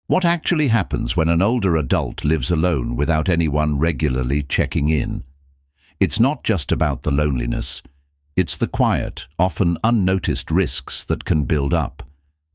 What actually happens when an older adult lives alone without anyone regularly checking in? It's not just about the loneliness. It's the quiet, often unnoticed risks that can build up.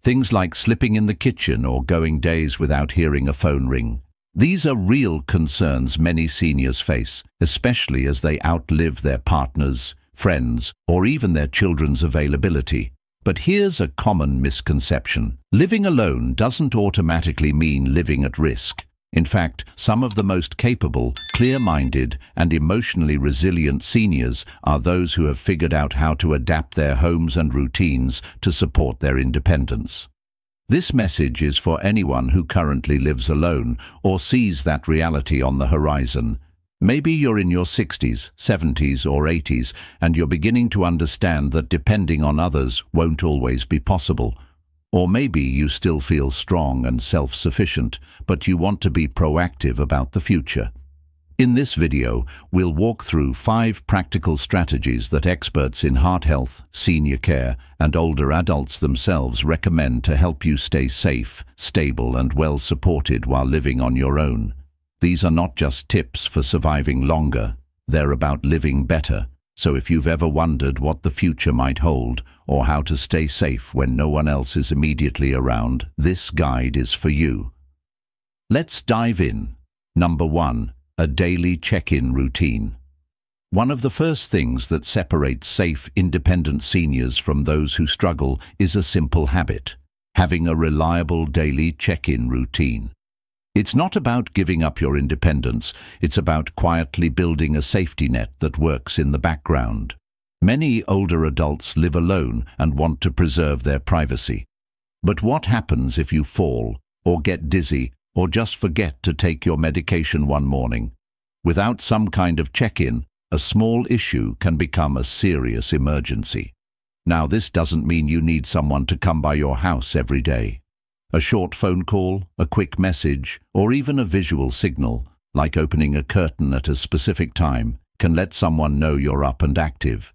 Things like slipping in the kitchen or going days without hearing a phone ring. These are real concerns many seniors face, especially as they outlive their partners, friends, or even their children's availability. But here's a common misconception. Living alone doesn't automatically mean living at risk. In fact, some of the most capable, clear-minded, and emotionally resilient seniors are those who have figured out how to adapt their homes and routines to support their independence. This message is for anyone who currently lives alone or sees that reality on the horizon. Maybe you're in your 60s, 70s, or 80s, and you're beginning to understand that depending on others won't always be possible. Or maybe you still feel strong and self-sufficient, but you want to be proactive about the future. In this video, we'll walk through 5 practical strategies that experts in heart health, senior care, and older adults themselves recommend to help you stay safe, stable, and well supported while living on your own. These are not just tips for surviving longer, they're about living better. So if you've ever wondered what the future might hold, or how to stay safe when no one else is immediately around, this guide is for you. Let's dive in. Number 1. A daily check-in routine. One of the first things that separates safe, independent seniors from those who struggle is a simple habit: having a reliable daily check-in routine. It's not about giving up your independence, it's about quietly building a safety net that works in the background. Many older adults live alone and want to preserve their privacy. But what happens if you fall, or get dizzy, or just forget to take your medication one morning? Without some kind of check-in, a small issue can become a serious emergency. Now, this doesn't mean you need someone to come by your house every day. A short phone call, a quick message, or even a visual signal, like opening a curtain at a specific time, can let someone know you're up and active.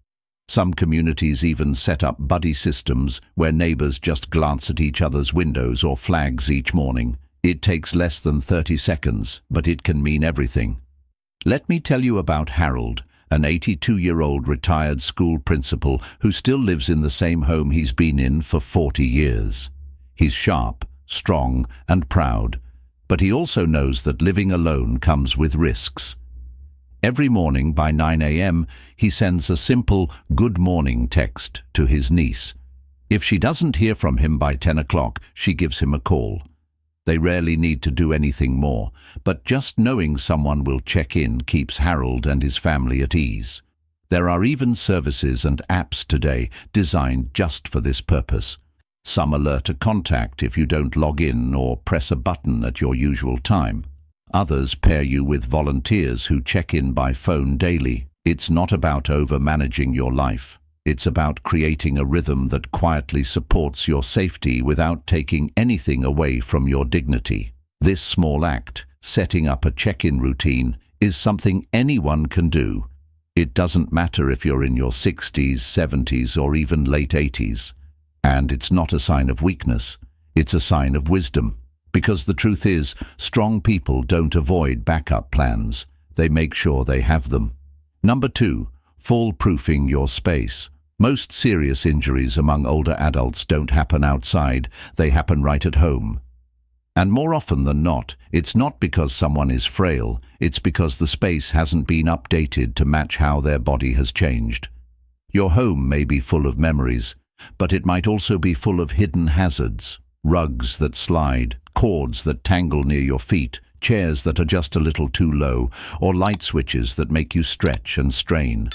Some communities even set up buddy systems where neighbors just glance at each other's windows or flags each morning. It takes less than 30 seconds, but it can mean everything. Let me tell you about Harold, an 82-year-old retired school principal who still lives in the same home he's been in for 40 years. He's sharp, strong, and proud, but he also knows that living alone comes with risks. Every morning by 9 a.m., he sends a simple "good morning" text to his niece. If she doesn't hear from him by 10 o'clock, she gives him a call. They rarely need to do anything more, but just knowing someone will check in keeps Harold and his family at ease. There are even services and apps today designed just for this purpose. Some alert a contact if you don't log in or press a button at your usual time. Others pair you with volunteers who check in by phone daily. It's not about over-managing your life. It's about creating a rhythm that quietly supports your safety without taking anything away from your dignity. This small act, setting up a check-in routine, is something anyone can do. It doesn't matter if you're in your 60s, 70s, or even late 80s. And it's not a sign of weakness, it's a sign of wisdom. Because the truth is, strong people don't avoid backup plans, they make sure they have them. Number 2, fall-proofing your space. Most serious injuries among older adults don't happen outside, they happen right at home. And more often than not, it's not because someone is frail, it's because the space hasn't been updated to match how their body has changed. Your home may be full of memories, but it might also be full of hidden hazards. Rugs that slide, cords that tangle near your feet, chairs that are just a little too low, or light switches that make you stretch and strain.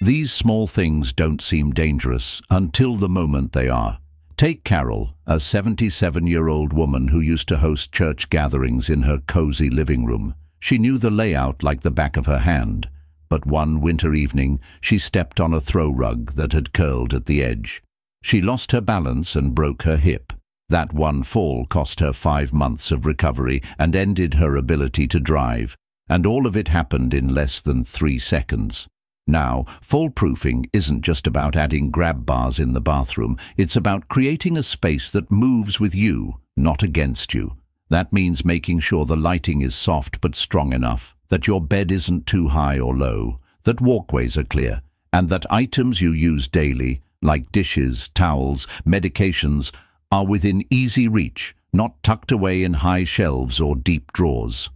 These small things don't seem dangerous until the moment they are. Take Carol, a 77-year-old woman who used to host church gatherings in her cozy living room. She knew the layout like the back of her hand, but one winter evening she stepped on a throw rug that had curled at the edge. She lost her balance and broke her hip. That one fall cost her 5 months of recovery and ended her ability to drive, and all of it happened in less than 3 seconds. Now, fall-proofing isn't just about adding grab bars in the bathroom, it's about creating a space that moves with you, not against you. That means making sure the lighting is soft but strong enough, that your bed isn't too high or low, that walkways are clear, and that items you use daily, like dishes, towels, medications, are within easy reach, not tucked away in high shelves or deep drawers.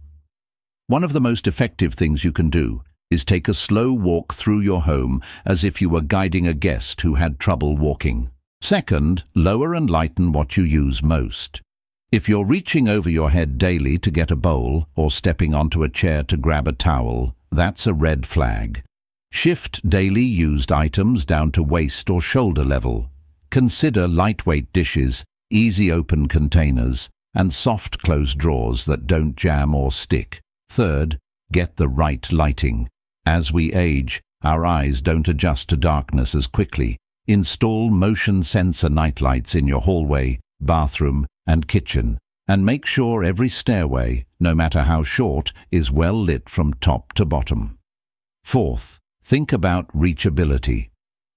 One of the most effective things you can do is take a slow walk through your home as if you were guiding a guest who had trouble walking. Second, lower and lighten what you use most. If you're reaching over your head daily to get a bowl or stepping onto a chair to grab a towel, that's a red flag. Shift daily used items down to waist or shoulder level. Consider lightweight dishes, easy open containers, and soft closed drawers that don't jam or stick. Third, get the right lighting. As we age, our eyes don't adjust to darkness as quickly. Install motion sensor nightlights in your hallway, bathroom, and kitchen, and make sure every stairway, no matter how short, is well lit from top to bottom. Fourth, think about reachability.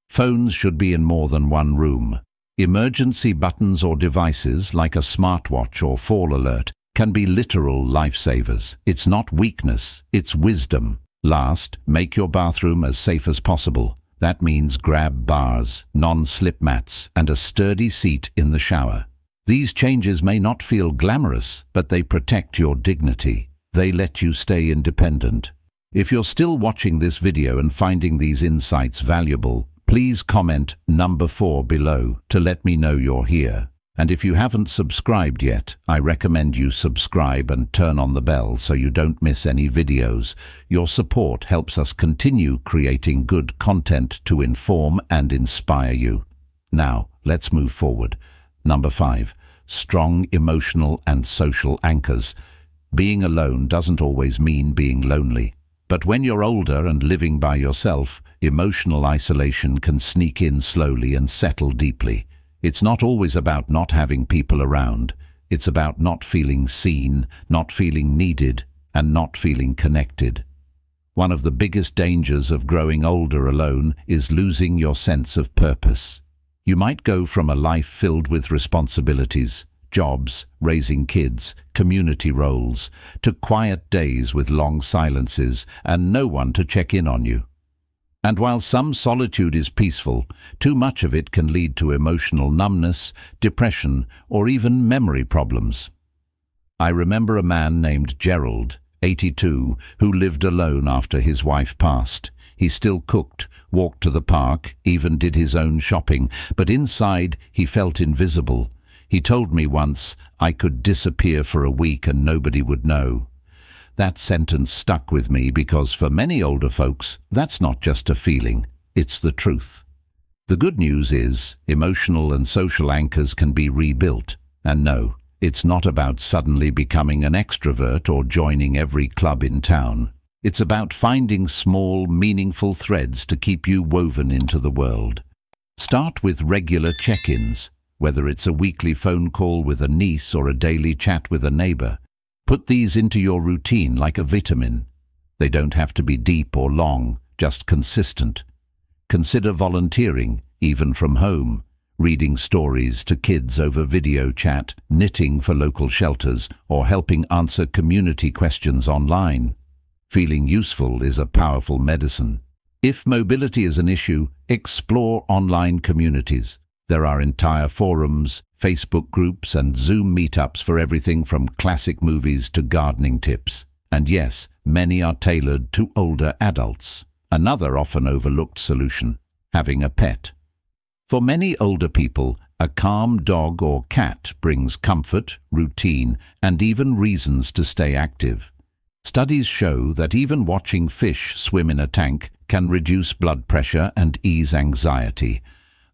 Phones should be in more than one room. Emergency buttons or devices like a smartwatch or fall alert can be literal lifesavers. It's not weakness, it's wisdom. Last, make your bathroom as safe as possible. That means grab bars, non-slip mats, and a sturdy seat in the shower. These changes may not feel glamorous, but they protect your dignity. They let you stay independent. If you're still watching this video and finding these insights valuable, please comment number 4 below to let me know you're here. And if you haven't subscribed yet, I recommend you subscribe and turn on the bell so you don't miss any videos. Your support helps us continue creating good content to inform and inspire you. Now, let's move forward. Number 5, strong emotional and social anchors. Being alone doesn't always mean being lonely. But when you're older and living by yourself, emotional isolation can sneak in slowly and settle deeply. It's not always about not having people around. It's about not feeling seen, not feeling needed, and not feeling connected. One of the biggest dangers of growing older alone is losing your sense of purpose. You might go from a life filled with responsibilities, jobs, raising kids, community roles, to quiet days with long silences and no one to check in on you. And while some solitude is peaceful, too much of it can lead to emotional numbness, depression, or even memory problems. I remember a man named Gerald, 82, who lived alone after his wife passed. He still cooked, walked to the park, even did his own shopping, but inside he felt invisible. He told me once, "I could disappear for a week and nobody would know." That sentence stuck with me because for many older folks, that's not just a feeling, it's the truth. The good news is, emotional and social anchors can be rebuilt. And no, it's not about suddenly becoming an extrovert or joining every club in town. It's about finding small, meaningful threads to keep you woven into the world. Start with regular check-ins, whether it's a weekly phone call with a niece or a daily chat with a neighbor. Put these into your routine like a vitamin. They don't have to be deep or long, just consistent. Consider volunteering, even from home, reading stories to kids over video chat, knitting for local shelters, or helping answer community questions online. Feeling useful is a powerful medicine. If mobility is an issue, explore online communities. There are entire forums, Facebook groups, and Zoom meetups for everything from classic movies to gardening tips. And yes, many are tailored to older adults. Another often overlooked solution, having a pet. For many older people, a calm dog or cat brings comfort, routine, and even reasons to stay active. Studies show that even watching fish swim in a tank can reduce blood pressure and ease anxiety.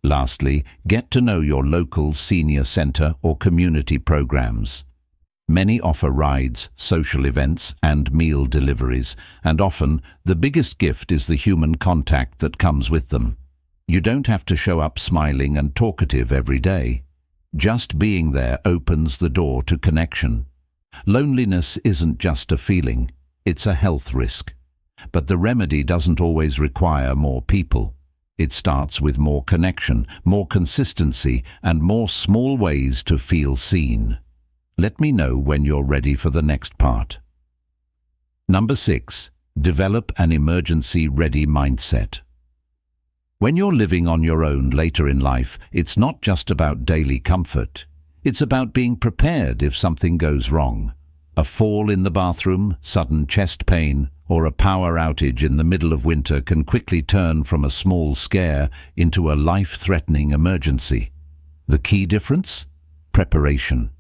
Lastly, get to know your local senior center or community programs. Many offer rides, social events, and meal deliveries, and often the biggest gift is the human contact that comes with them. You don't have to show up smiling and talkative every day. Just being there opens the door to connection. Loneliness isn't just a feeling, it's a health risk. But the remedy doesn't always require more people. It starts with more connection, more consistency, and more small ways to feel seen. Let me know when you're ready for the next part. Number 6. Develop an emergency-ready mindset. When you're living on your own later in life, it's not just about daily comfort. It's about being prepared if something goes wrong. A fall in the bathroom, sudden chest pain, or a power outage in the middle of winter can quickly turn from a small scare into a life-threatening emergency. The key difference? Preparation.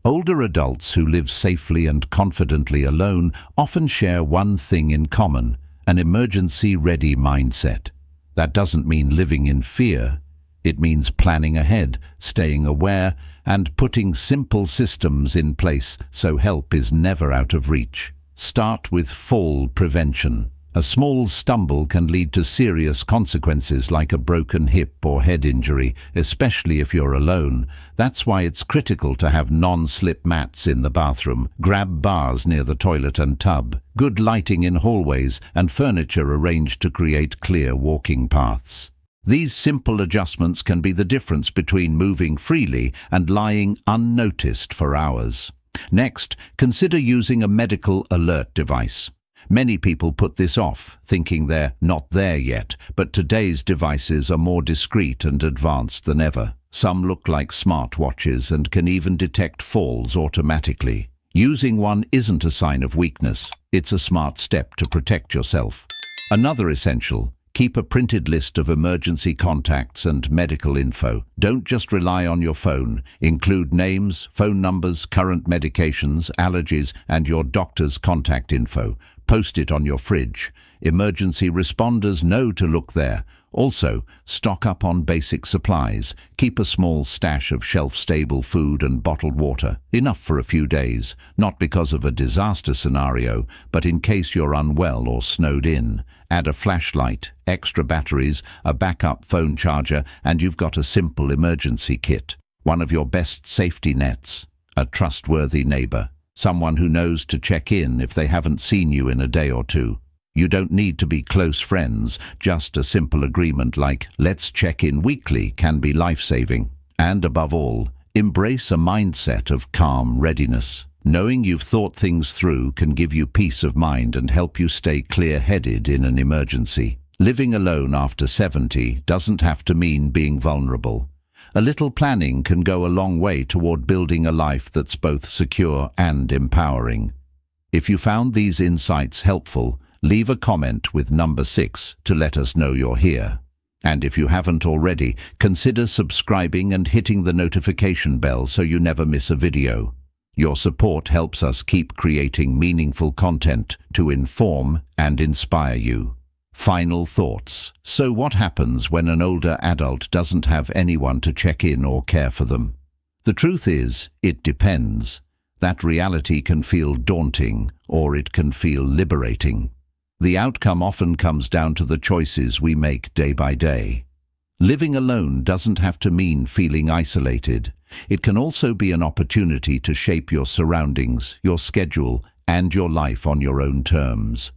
Older adults who live safely and confidently alone often share one thing in common: an emergency-ready mindset. That doesn't mean living in fear. It means planning ahead, staying aware, and putting simple systems in place so help is never out of reach. Start with fall prevention. A small stumble can lead to serious consequences like a broken hip or head injury, especially if you're alone. That's why it's critical to have non-slip mats in the bathroom, grab bars near the toilet and tub, good lighting in hallways, and furniture arranged to create clear walking paths. These simple adjustments can be the difference between moving freely and lying unnoticed for hours. Next, consider using a medical alert device. Many people put this off, thinking they're not there yet, but today's devices are more discreet and advanced than ever. Some look like smartwatches and can even detect falls automatically. Using one isn't a sign of weakness. It's a smart step to protect yourself. Another essential: keep a printed list of emergency contacts and medical info. Don't just rely on your phone. Include names, phone numbers, current medications, allergies, and your doctor's contact info. Post it on your fridge. Emergency responders know to look there. Also, stock up on basic supplies. Keep a small stash of shelf-stable food and bottled water, enough for a few days, not because of a disaster scenario, but in case you're unwell or snowed in. Add a flashlight, extra batteries, a backup phone charger, and you've got a simple emergency kit. One of your best safety nets: a trustworthy neighbor, someone who knows to check in if they haven't seen you in a day or two. You don't need to be close friends. Just a simple agreement like "let's check in weekly" can be life-saving. And above all, embrace a mindset of calm readiness. Knowing you've thought things through can give you peace of mind and help you stay clear-headed in an emergency. Living alone after 70 doesn't have to mean being vulnerable. A little planning can go a long way toward building a life that's both secure and empowering. If you found these insights helpful, leave a comment with number 6 to let us know you're here. And if you haven't already, consider subscribing and hitting the notification bell so you never miss a video. Your support helps us keep creating meaningful content to inform and inspire you. Final thoughts. So what happens when an older adult doesn't have anyone to check in or care for them? The truth is, it depends. That reality can feel daunting, or it can feel liberating. The outcome often comes down to the choices we make day by day. Living alone doesn't have to mean feeling isolated. It can also be an opportunity to shape your surroundings, your schedule, and your life on your own terms.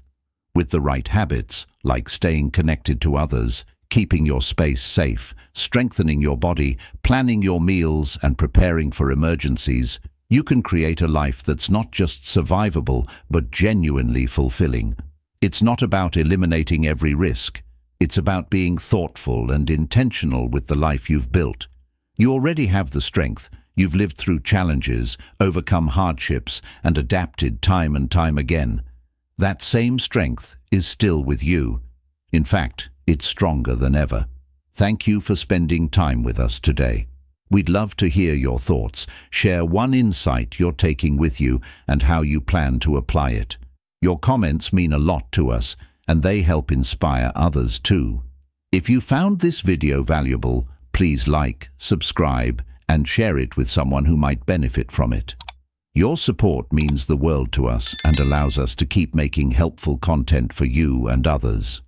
With the right habits, like staying connected to others, keeping your space safe, strengthening your body, planning your meals, and preparing for emergencies, you can create a life that's not just survivable, but genuinely fulfilling. It's not about eliminating every risk. It's about being thoughtful and intentional with the life you've built. You already have the strength. You've lived through challenges, overcome hardships, and adapted time and time again. That same strength is still with you. In fact, it's stronger than ever. Thank you for spending time with us today. We'd love to hear your thoughts. Share one insight you're taking with you and how you plan to apply it. Your comments mean a lot to us, and they help inspire others too. If you found this video valuable, please like, subscribe, and share it with someone who might benefit from it. Your support means the world to us and allows us to keep making helpful content for you and others.